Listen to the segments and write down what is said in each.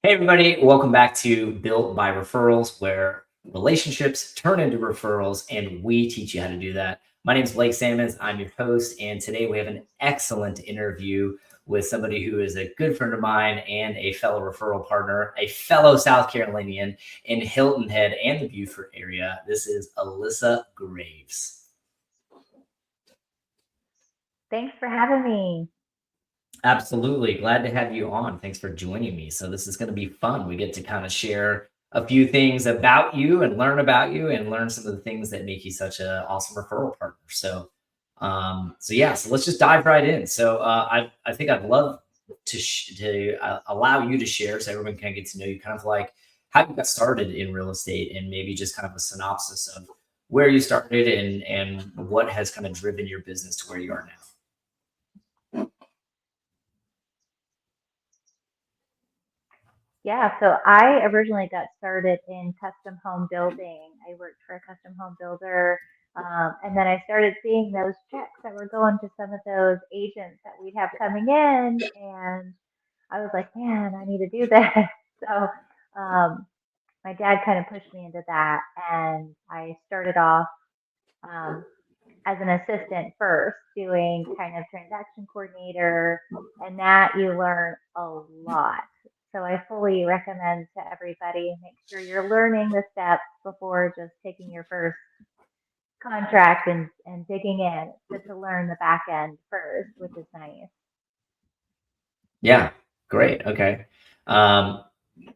Hey, everybody, welcome back to Built by Referrals, where relationships turn into referrals, and we teach you how to do that. My name is Blake Sammons. I'm your host, and today we have an excellent interview with somebody who is a good friend of mine and a fellow referral partner, a fellow South Carolinian in Hilton Head and the Beaufort area. This is Alyssa Graves. Thanks for having me. Absolutely. Glad to have you on. Thanks for joining me. So this is going to be fun. We get to kind of share a few things about you and learn about you and learn some of the things that make you such an awesome referral partner. So let's just dive right in. I think I'd love to allow you to share so everyone can get to know you, kind of like how you got started in real estate and maybe just kind of a synopsis of where you started and what has kind of driven your business to where you are now. Yeah, so I originally got started in custom home building. I worked for a custom home builder, and then I started seeing those checks that were going to some of those agents that we'd have coming in, and I was like, man, I need to do this. So um, my dad kind of pushed me into that, and I started off um, as an assistant first, doing kind of transaction coordinator, and that you learn a lot. So I fully recommend to everybody, make sure you're learning the steps before just taking your first contract and digging in. It's good to learn the back end first, which is nice. Yeah, great. Okay. Um,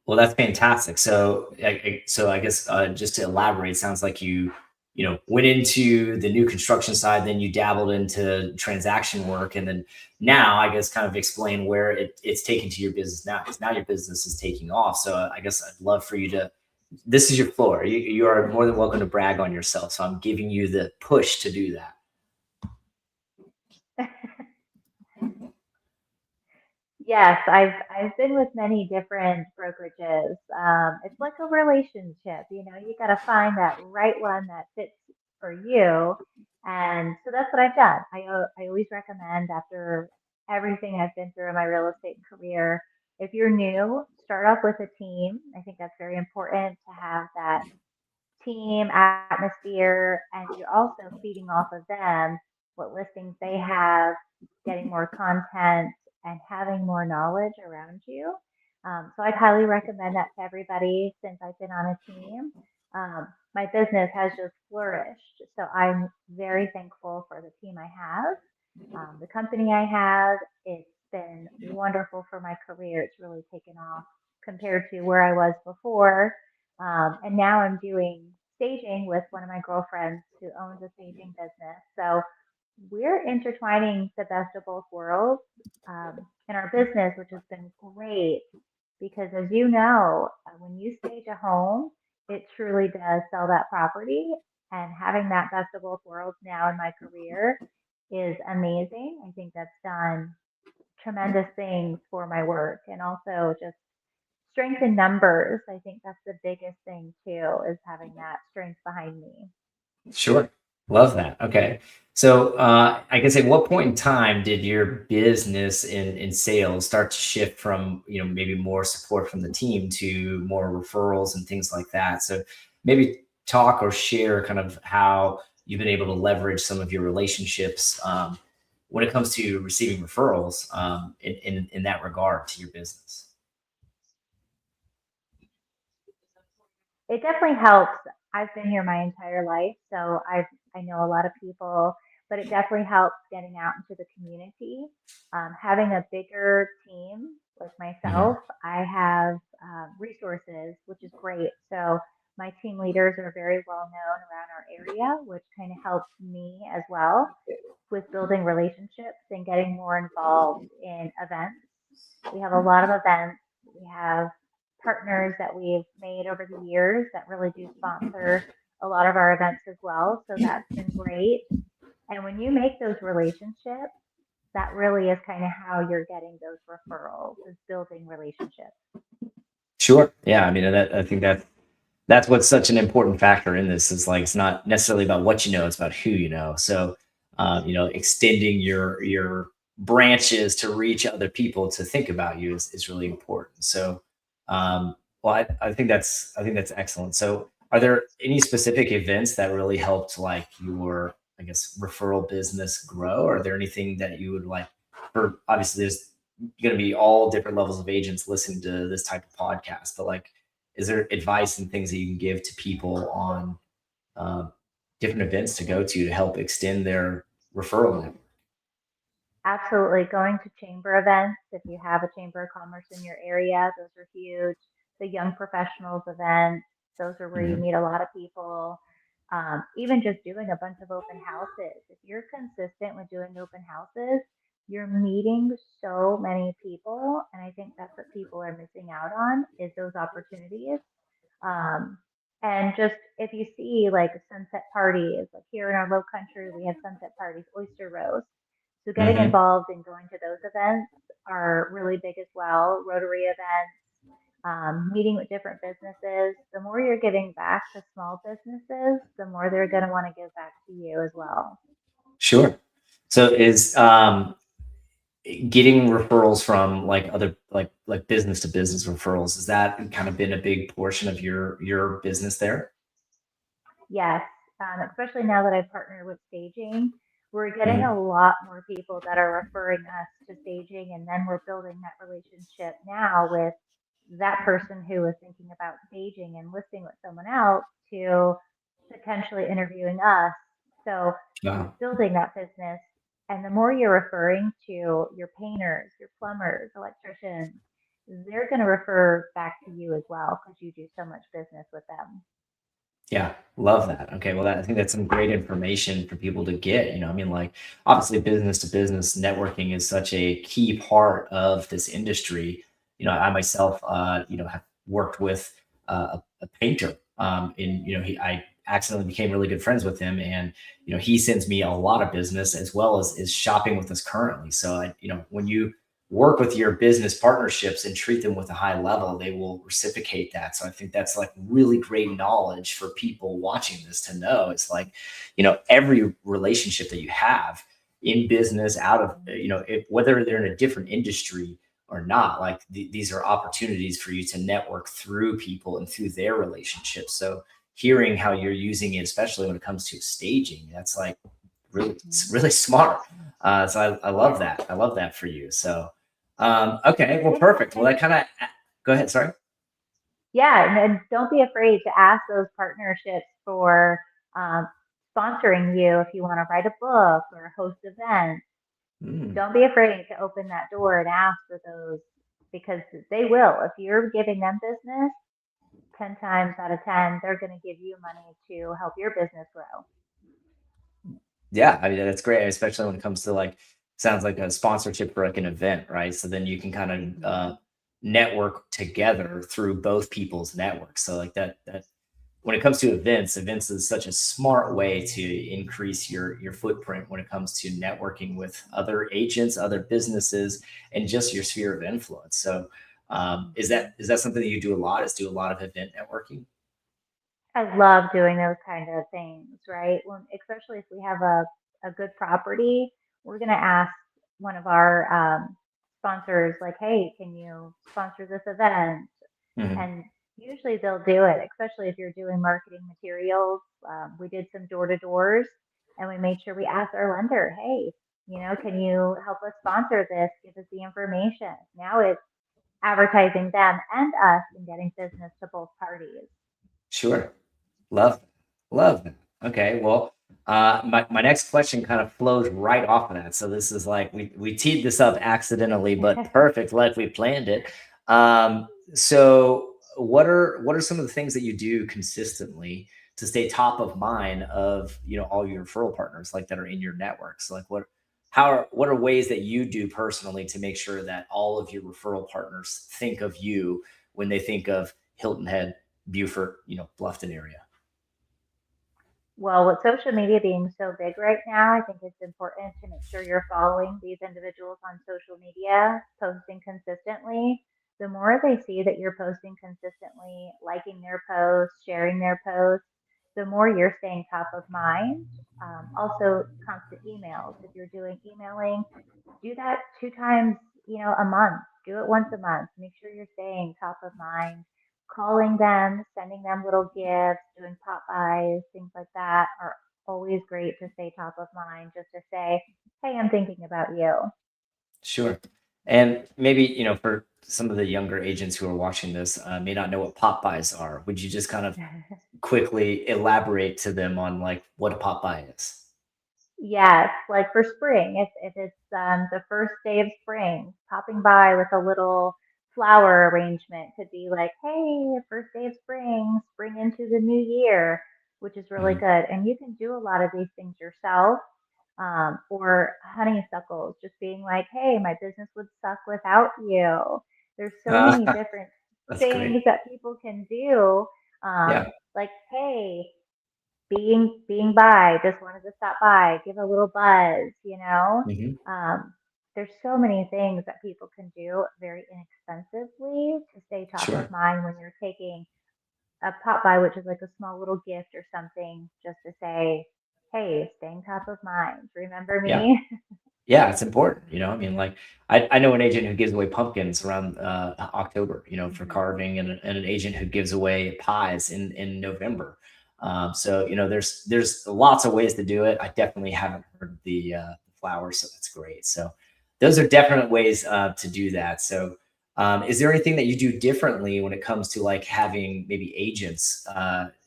well, that's fantastic. So I guess just to elaborate, sounds like you went into the new construction side, then you dabbled into transaction work, and then now I guess kind of explain where it's taken to your business now, because now your business is taking off. So I guess I'd love for you to. This is your floor. You are more than welcome to brag on yourself. So I'm giving you the push to do that. Yes, I've been with many different brokerages. It's like a relationship, you got to find that right one that fits for you. And so that's what I've done. I always recommend, after everything I've been through in my real estate career, if you're new, start off with a team. I think that's very important to have that team atmosphere, and you're also feeding off of them, what listings they have, getting more content, and having more knowledge around you. So I'd highly recommend that to everybody since I've been on a team. My business has just flourished. So I'm very thankful for the team I have, the company I have. It's been wonderful for my career. It's really taken off compared to where I was before. And now I'm doing staging with one of my girlfriends who owns a staging business. So we're intertwining the best of both worlds in our business, which has been great because, as you know, when you stage a home, it truly does sell that property. And having that best of both worlds now in my career is amazing. I think that's done tremendous things for my work, and also just strength in numbers. I think that's the biggest thing too, is having that strength behind me. Sure. Love that. Okay. So I guess at what point in time did your business in sales start to shift from, maybe more support from the team to more referrals and things like that? So maybe talk or share kind of how you've been able to leverage some of your relationships when it comes to receiving referrals in that regard to your business. It definitely helps. I've been here my entire life, so I know a lot of people, but it definitely helps getting out into the community. Having a bigger team like Mhm. myself, I have resources, which is great. So my team leaders are very well known around our area, which kind of helps me as well with building relationships and getting more involved in events. We have a lot of events. We have partners that we've made over the years that really do sponsor a lot of our events as well. So that's been great. And when you make those relationships, that really is kind of how you're getting those referrals, is building relationships. Sure. Yeah. I mean, I think that's what's such an important factor in this is like it's not necessarily about what you know, it's about who you know. So extending your branches to reach other people to think about you is really important. So Well, I think that's excellent. So, are there any specific events that really helped like your, I guess, referral business grow? Are there anything that you would like? For obviously, there's going to be all different levels of agents listening to this type of podcast, but like, is there advice and things that you can give to people on uh, different events to go to help extend their referral network? Absolutely. Going to chamber events, if you have a chamber of commerce in your area, those are huge. The young professionals events, those are where you Mhm. meet a lot of people. Even just doing a bunch of open houses. If you're consistent with doing open houses, you're meeting so many people. And I think that's what people are missing out on is those opportunities. Um, and just if you see like sunset parties, like here in our low country, we have sunset parties, oyster roast. So getting Mhm. involved in going to those events are really big as well. Rotary events, meeting with different businesses. The more you're giving back to small businesses, the more they're going to want to give back to you as well. Sure. So is getting referrals from like other like business to business referrals, has that kind of been a big portion of your business there? Yes, especially now that I've partnered with staging, we're getting Mhm. a lot more people that are referring us to staging, and then we're building that relationship now with that person who was thinking about staging and listing with someone else to potentially interviewing us. So you're Wow. building that business, and the more you're referring to your painters, your plumbers, electricians, they're going to refer back to you as well because you do so much business with them. Yeah, love that. Okay, well, I think that's some great information for people to get. I mean, like obviously, business to business networking is such a key part of this industry. I myself, have worked with a painter. And I accidentally became really good friends with him, and he sends me a lot of business as well as is shopping with us currently. So, when you work with your business partnerships and treat them with a high level, they will reciprocate that. So I think that's like really great knowledge for people watching this to know. It's like, every relationship that you have in business, out of, if, whether they're in a different industry or not, like these are opportunities for you to network through people and through their relationships. So hearing how you're using it, especially when it comes to staging, that's like really, it's Mhm. really smart. So I love Yeah. that. I love that for you. So, okay, I well, think, perfect. Well, and that kind of, go ahead. Sorry. yeah, and don't be afraid to ask those partnerships for um, sponsoring you if you want to write a book or host events. Mm, Don't be afraid to open that door and ask for those because they will. If you're giving them business, 10 times out of 10, they're going to give you money to help your business grow. yeah, I mean, that's great, especially when it comes to like, sounds like a sponsorship for like an event, right? So then you can kind of Mhm. network together through both people's networks. So like that when it comes to events, events is such a smart way to increase your footprint when it comes to networking with other agents, other businesses, and just your sphere of influence. So, Mhm. is that something that you do a lot? Is do a lot of event networking? I love doing those kind of things, right? When, especially if we have a good property, we're going to ask one of our sponsors, like, hey, can you sponsor this event? Mhm. And usually they'll do it, especially if you're doing marketing materials. We did some door to doors and we made sure we asked our lender, hey, can you help us sponsor this? Give us the information. Now it's advertising them and us and getting business to both parties. Sure. Love, love that. Okay, well, my next question kind of flows right off of that. So this is like we teed this up accidentally, but perfect, like we planned it. So what are some of the things that you do consistently to stay top of mind of all your referral partners like that are in your networks? Like what are ways that you do personally to make sure that all of your referral partners think of you when they think of Hilton Head, Beaufort, Bluffton area? Well, with social media being so big right now, I think it's important to make sure you're following these individuals on social media, posting consistently. The more they see that you're posting consistently, liking their posts, sharing their posts, the more you're staying top of mind. Also, constant emails. If you're doing emailing, do that 2 times, a month. Do it once a month. Make sure you're staying top of mind. Calling them, sending them little gifts, doing pop buys, things like that are always great to stay top of mind. Just to say, hey, I'm thinking about you. Sure. And maybe, for some of the younger agents who are watching this, may not know what pop buys are. Would you just kind of quickly elaborate to them on like what a pop buy is? Yes, like for spring, if it's the first day of spring, popping by with a little flower arrangement could be like, hey, first day of spring, spring into the new year, which is really Mhm. good. And you can do a lot of these things yourself. Or honeysuckles, just being like, hey, my business would suck without you. There's so many Uh, different that's things great. that people can do. Yeah. Like, hey, being by, just wanted to stop by, give a little buzz, you know. Hmm. Um, there's so many things that people can do very inexpensively to stay top of Sure. mind when you're taking a pop by, which is like a small little gift or something, just to say, hey, staying top of mind. Remember Yeah. me? Yeah, it's important. I mean, like I know an agent who gives away pumpkins around October, for Hmm. carving, and an agent who gives away pies in November. So there's lots of ways to do it. I definitely haven't heard the flowers, so that's great. So those are definite ways to do that. So is there anything that you do differently when it comes to like having maybe agents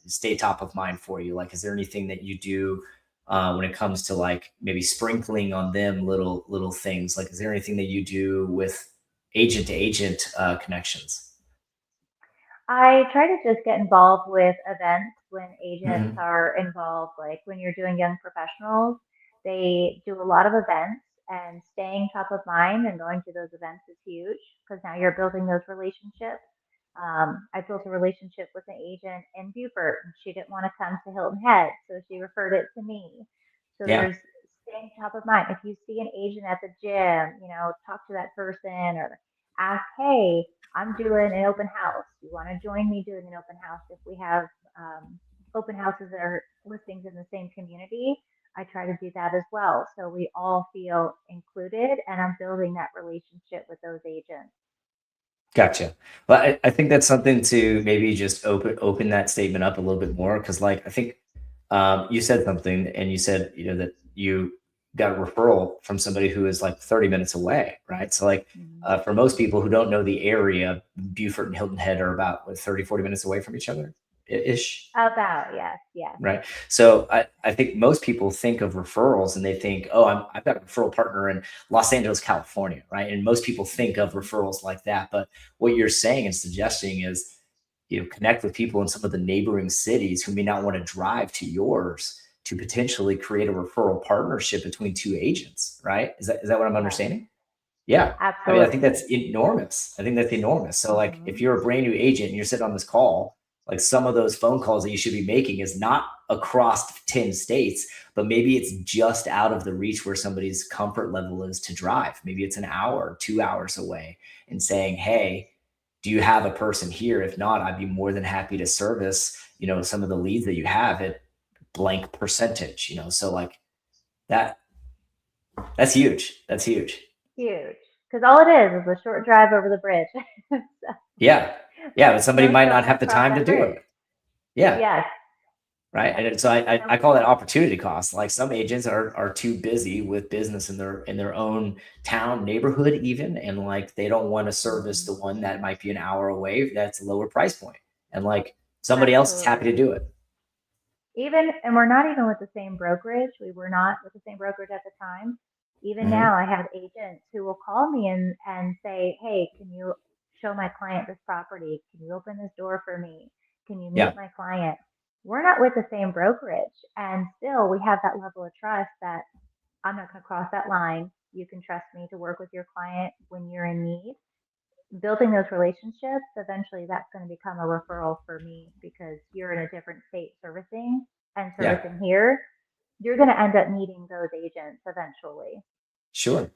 stay top of mind for you? Like, is there anything that you do when it comes to like maybe sprinkling on them little things? Like, is there anything that you do with agent to agent connections? I try to just get involved with events when agents Hmm. are involved. Like when you're doing young professionals, they do a lot of events, and staying top of mind and going to those events is huge because now you're building those relationships. I built a relationship with an agent in Beaufort, and she didn't want to come to Hilton Head, so she referred it to me. So Yeah. there's staying top of mind. If you see an agent at the gym, talk to that person or ask, hey, I'm doing an open house. You want to join me doing an open house? If we have open houses that are listings in the same community, I try to do that as well. So we all feel included, and I'm building that relationship with those agents. Gotcha. Well, I think that's something to maybe just open that statement up a little bit more, because like I think you said something, and you said that you got a referral from somebody who is like 30 minutes away, right? So like Mhm. for most people who don't know the area, Beaufort and Hilton Head are about what, 30 40 minutes away from each other ish. About, yes, yes. Right. So I think most people think of referrals and they think, oh, I've got a referral partner in Los Angeles, California. Right. And most people think of Mhm. referrals like that. But what you're saying and suggesting is, connect with people in some of the neighboring cities who may not want to drive to yours to potentially create a referral partnership between two agents. Right. Is that what I'm Yes, understanding? Yeah. I mean, I think that's absolutely. enormous. I think that's enormous. So, like, if Hmm. you're a brand new agent and you're sitting on this call, like some of those phone calls that you should be making is not across 10 states, but maybe it's just out of the reach where somebody's comfort level is to drive. Maybe it's an hour, 2 hours away, and saying, hey, do you have a person here? If not, I'd be more than happy to service, some of the leads that you have at blank percentage. So like that, that's huge. That's huge. Huge. Because all it is a short drive over the bridge. So Yeah. Yeah. But somebody most might not don't have want to the cross time to that do bridge. it. Yeah. Yes, Right. yes. And so I And call that opportunity cost. Like some agents are too busy with business in their own town, neighborhood, even. And like they don't want to service the mhm, one that might be an hour away that's a lower price point. And like somebody else is happy to absolutely. do it. And we're not even with the same brokerage. We were not with the same brokerage at the time. Even Hmm. now, I have agents who will call me and say, hey, can you show my client this property? Can you open this door for me? Can you meet Yeah. my client? We're not with the same brokerage. And still, we have that level of trust that I'm not going to cross that line. You can trust me to work with your client when you're in need. Building those relationships, eventually that's going to become a referral for me because you're in a different state Yeah. servicing here. You're going to end up needing those agents eventually. Sure.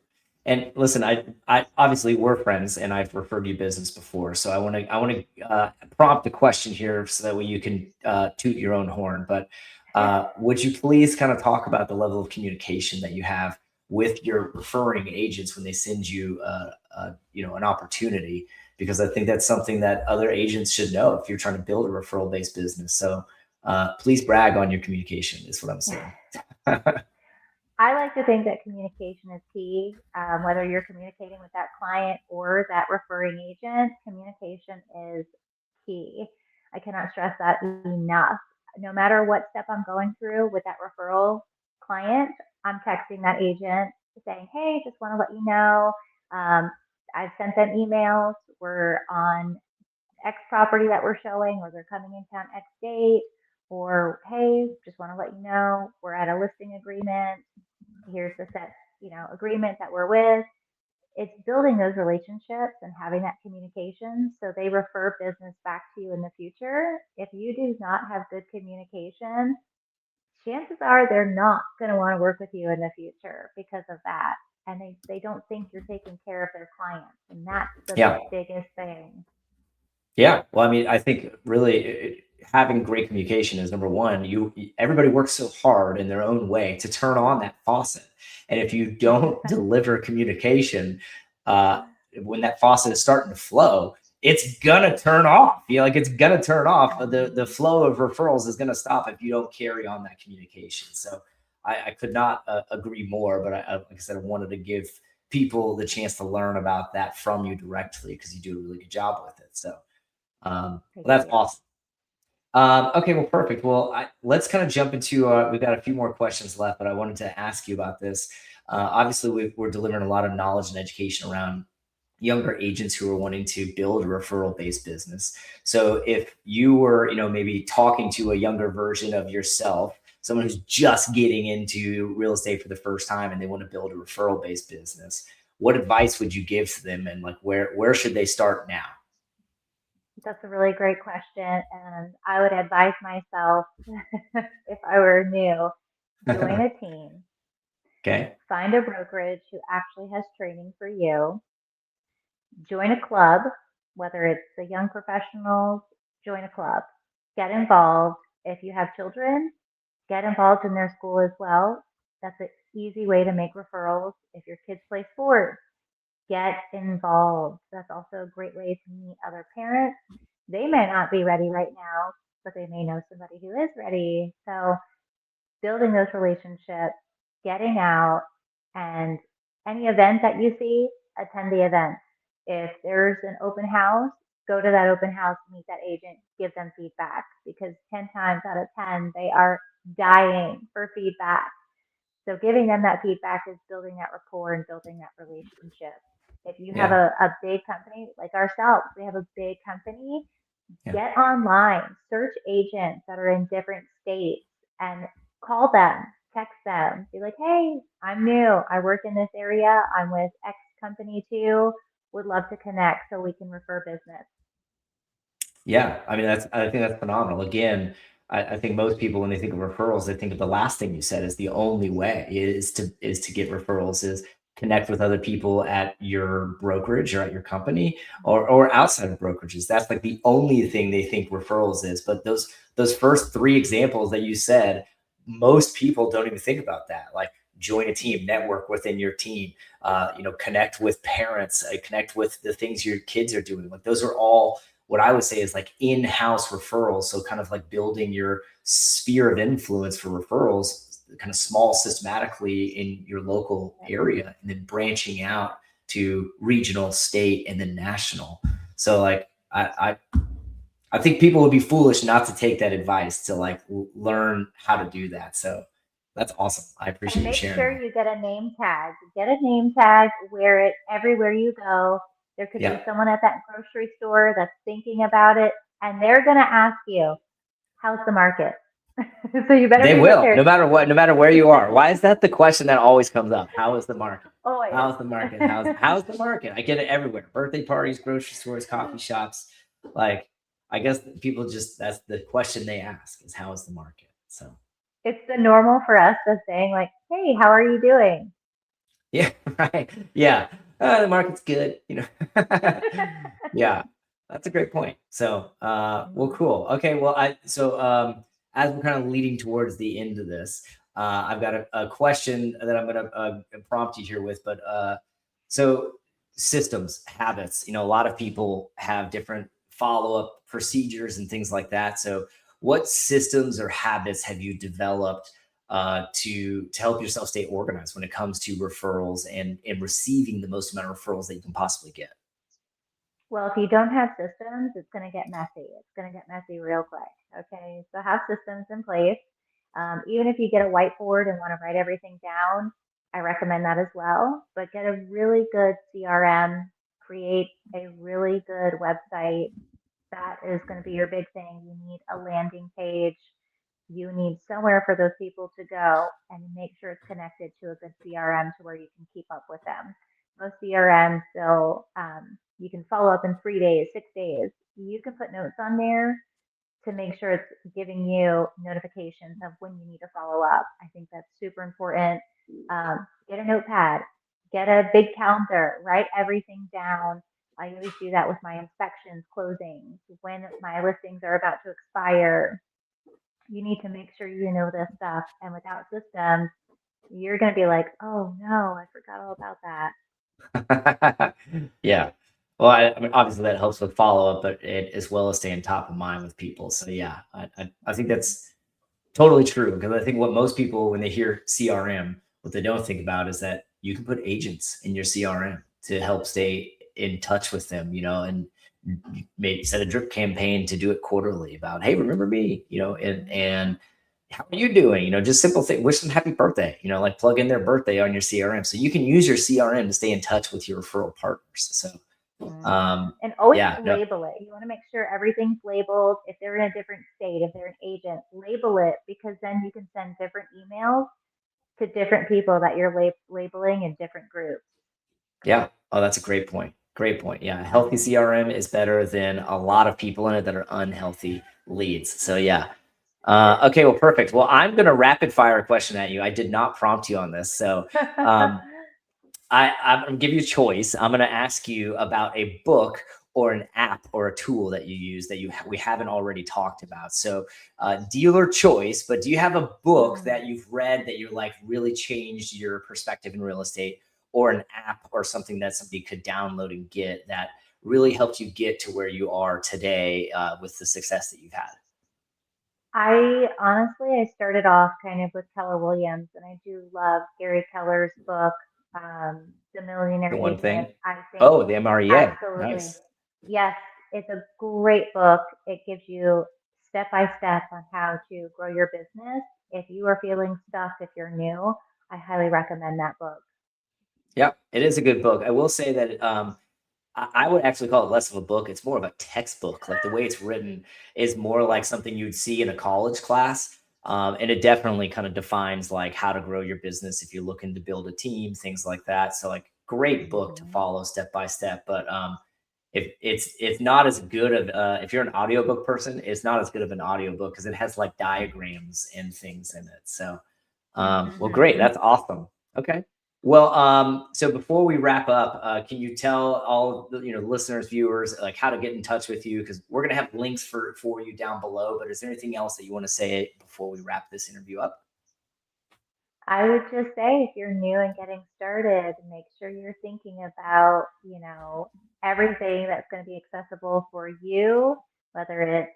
And listen, I obviously we're friends, and I've referred you business before, so I want to prompt a question here so that way you can toot your own horn. But would you please kind of talk about the level of communication that you have with your referring agents when they send you, an opportunity, because I think that's something that other agents should know if you're trying to build a referral based business. So please brag on your communication is what I'm saying. I like to think that communication is key. Whether you're communicating with that client or that referring agent, communication is key. I cannot stress that enough. No matter what step I'm going through with that referral client, I'm texting that agent saying, hey, just want to let you know, um, I've sent them emails. We're on X property that we're showing, or they're coming in town X date, or hey, just want to let you know, we're at a listing agreement. Here's the set, agreement that we're with. It's building those relationships and having that communication so they refer business back to you in the future. If you do not have good communication, chances are they're not going to want to work with you in the future because of that. And they don't think you're taking care of their clients. And that's the Yeah. biggest thing. Yeah. Well, I mean, I think really having great communication is number one. Everybody works so hard in their own way to turn on that faucet. And if you don't deliver communication, when that faucet is starting to flow, it's gonna turn off. Like it's gonna turn off. The flow of referrals is gonna stop if you don't carry on that communication. So I could not agree more. But like I said, I wanted to give people the chance to learn about that from you directly because you do a really good job with it. So well, that's awesome. Okay, well, perfect. Well, let's kind of jump into, we've got a few more questions left, but I wanted to ask you about this. Obviously, we're delivering a lot of knowledge and education around younger agents who are wanting to build a referral based business. So if you were, maybe talking to a younger version of yourself, someone who's just getting into real estate for the first time and they want to build a referral based business, what advice would you give to them, and like where should they start now? That's a really great question. And I would advise myself, if I were new, join a team, Okay. find a brokerage who actually has training for you, join a club, whether it's the young professionals, join a club, get involved. If you have children, get involved in their school as well. That's an easy way to make referrals. If your kids play sports, get involved. That's also a great way to meet other parents. They may not be ready right now, but they may know somebody who is ready. So building those relationships, getting out, and any event that you see, attend the event. If there's an open house, go to that open house, meet that agent, give them feedback, because 10 times out of 10, they are dying for feedback. So giving them that feedback is building that rapport and building that relationship. If you have Yeah. a big company like ourselves, we have a big company, Yeah. get online, search agents that are in different states and call them, text them, be like, hey, I'm new. I work in this area. I'm with X company too. Would love to connect so we can refer business. Yeah, I mean, I think that's phenomenal. Again, I think most people, when they think of referrals, they think of the last thing you said is the only way is to get referrals, is connect with other people at your brokerage or at your company, or outside of brokerages. That's like the only thing they think referrals is. But those first three examples that you said, most people don't even think about that. Like join a team, network within your team, connect with parents, connect with the things your kids are doing. Like those are all what I would say is like in-house referrals. So kind of like building your sphere of influence for referrals, kind of small systematically in your local area, and then branching out to regional, state, and then national. So like I think people would be foolish not to take that advice to like learn how to do that. So that's awesome. I And appreciate you make sharing sure that. you get a name tag. Get a name tag, wear it everywhere you go. There could be Yeah, someone at that grocery store that's thinking about it, and they're going to ask you, how's the market? So you better they be will, prepared. no matter what, no matter where you are. Why is that the question that always comes up? How is the market? Always. How's the market? How's the market? I get it everywhere. Birthday parties, grocery stores, coffee shops. Like, I guess people just, that's the question they ask, is how is the market? So It's the normal for us to saying like, hey, how are you doing? yeah, right. Yeah. The market's good, Yeah, that's a great point. So, well, Mhm. cool. Okay, well, as we're kind of leading towards the end of this, I've got a question that I'm going to prompt you here with, but so systems, habits, a lot of people have different follow-up procedures and things like that. So what systems or habits have you developed to help yourself stay organized when it comes to referrals and receiving the most amount of referrals that you can possibly get? Well, if you don't have systems, it's going to get messy. It's going to get messy real quick. Okay. So have systems in place. Even if you get a whiteboard and want to write everything down, I recommend that as well. But get a really good CRM, create a really good website. That is going to be your big thing. You need a landing page. You need somewhere for those people to go and make sure it's connected to a good CRM to where you can keep up with them. Most CRMs, you can follow up in 3 days, 6 days. You can put notes on there to make sure it's giving you notifications of when you need to follow up. I think that's super important. Get a notepad, get a big calendar, write everything down. I always do that with my inspections, closings, when my listings are about to expire. You need to make sure you know this stuff. And without systems, you're going to be like, oh no, I forgot all about that. Yeah. Well, I mean, obviously that helps with follow up, but as well as staying top of mind with people. So yeah, I think that's totally true, because I think what most people, when they hear CRM, what they don't think about is that you can put agents in your CRM to help stay in touch with them, and maybe set a drip campaign to do it quarterly about, hey, remember me, and how are you doing? Just simple thing, wish them happy birthday, like plug in their birthday on your CRM. So you can use your CRM to stay in touch with your referral partners. So And always yeah, no, label it. You want to make sure everything's labeled. If they're in a different state, if they're an agent, label it, because then you can send different emails to different people that you're labeling in different groups. yeah. Oh, that's a great point. Great point. Yeah. A healthy CRM is better than a lot of people in it that are unhealthy leads. So yeah. Okay. Well, perfect. Well, I'm going to rapid fire a question at you. I did not prompt you on this. So um, I'm going to give you a choice. I'm going to ask you about a book or an app or a tool that you use that we haven't already talked about. So dealer choice, but do you have a book that you've read that you're like really changed your perspective in real estate, or an app or something that somebody could download and get that really helped you get to where you are today with the success that you've had? I started off kind of with Keller Williams, and I do love Gary Keller's book, The Millionaire The one Agent. thing. I think Oh, the MREA. absolutely, Nice. yes, it's a great book. It gives you step by step on how to grow your business. If you are feeling stuck, if you're new, I highly recommend that book. Yeah, it is a good book. I will say that I would actually call it less of a book. It's more of a textbook. Like the way it's written is more like something you'd see in a college class. And it definitely kind of defines like how to grow your business if you're looking to build a team, things like that. So like great book to Mhm. follow step by step. But if it's not as good of if you're an audiobook person, it's not as good of an audiobook because it has like diagrams and things in it. So well, great. Mhm. That's awesome. Okay. Well, so before we wrap up, can you tell all the listeners, viewers, like how to get in touch with you? Because we're gonna have links for you down below. But is there anything else that you want to say before we wrap this interview up? I would just say if you're new and getting started, make sure you're thinking about, everything that's going to be accessible for you, whether it's,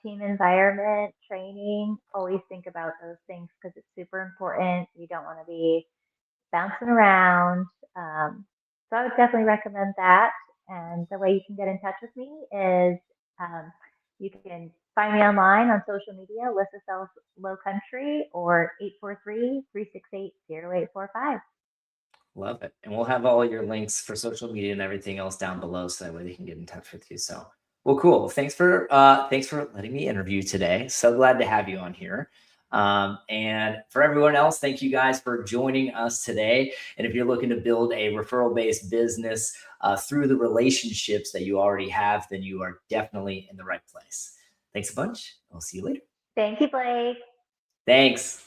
team environment, training. Always think about those things because it's super important. You don't want to be bouncing around. So I would definitely recommend that. And the way you can get in touch with me is um, you can find me online on social media, Alyssa Sells Low Country, or 843-368-0845. Love it. And we'll have all your links for social media and everything else down below so that way they can get in touch with you. So, well, cool. Thanks for letting me interview today. So glad to have you on here. And for everyone else, thank you guys for joining us today. And if you're looking to build a referral-based business through the relationships that you already have, then you are definitely in the right place. Thanks a bunch. I'll see you later. Thank you, Blake. Thanks.